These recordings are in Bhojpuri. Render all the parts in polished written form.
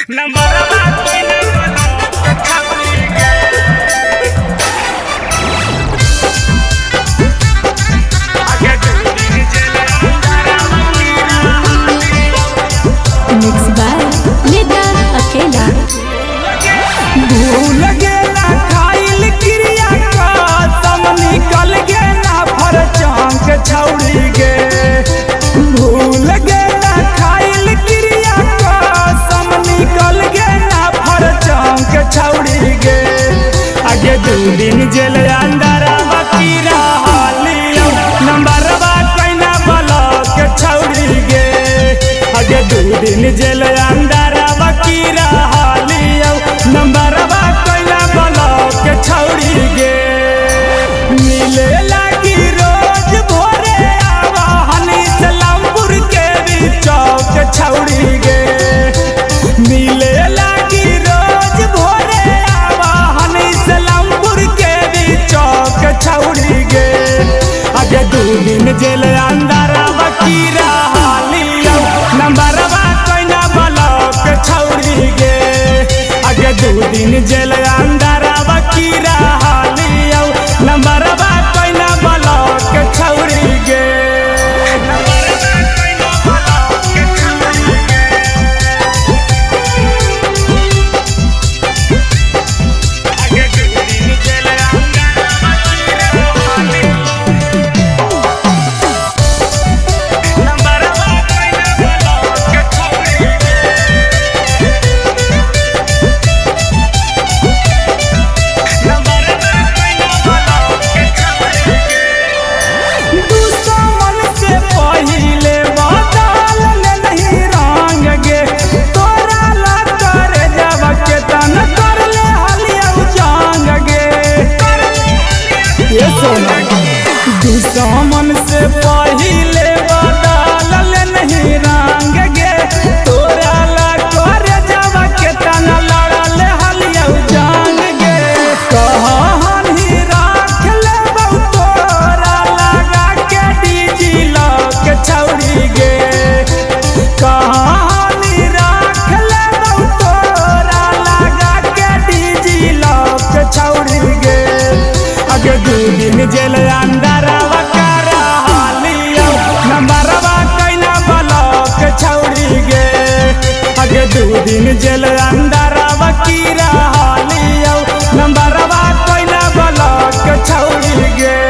मिक्स बाय निदान अकेला। भूल गेला खाइल क्रिया कसम निकल गे ना फर चांक छौड़ी गे। भूल गेला खाइल क्रिया कसम निकल गे ना फर चांक छौड़ी गे। आगे 2 दिन जेल अंदर बाकी रहालियो नंबरवा कैना ब्लॉक छौड़ी गे। आगे 2 दिन जेल अंदर बाकी रहालियो नंबरवा कैना ब्लॉक छौड़ी गे। मिले लागी रोज भोरे आवा हनी सलामपुर के भी चौक छौड़ी गे। मिले लागी रोज भोरे आवा हनी सलामपुर के भी चौक छौड़ी गे। आगे 2 दिन जेल अंदर बाकी रहालियो नंबरवा कैना ब्लॉक छौड़ी गे। आगे 2 दिन जेल अंदर बाकी रहालियो नंबरवा कैना ब्लॉक छौड़ी गे। दुश्मन से पहिले बदल नहीं रंग गे। तोरा ला कर जब के तना लड़ल हलिया जान गे। कहान ही राख ले तोरा लगा के डीजी लॉक छौड़ी गे। कहान ही राख ले तोरा लगा के डीजी लॉक छौड़ी गे। आगे 2 दिन जेल अंदर नंबरवा कैना ब्लॉक छौड़ी गे। आगे 2 दिन जेल अंदर बाकी रहालियो नंबरवा कैना ब्लॉक छौड़ी गे।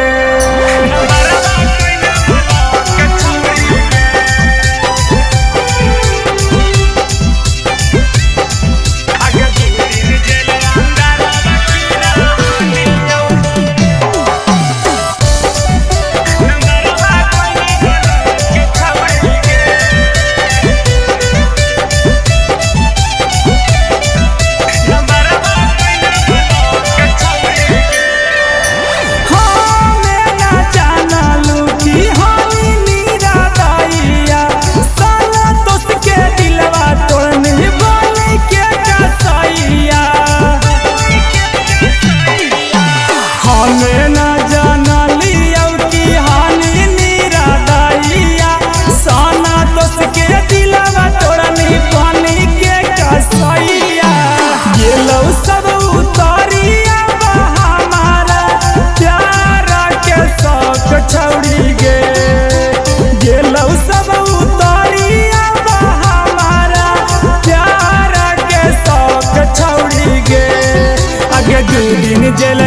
छौड़ी गे गेलौ सब उतारिया हमारा प्यार के शौक छौड़ी गे। आगे 2 दिन जेल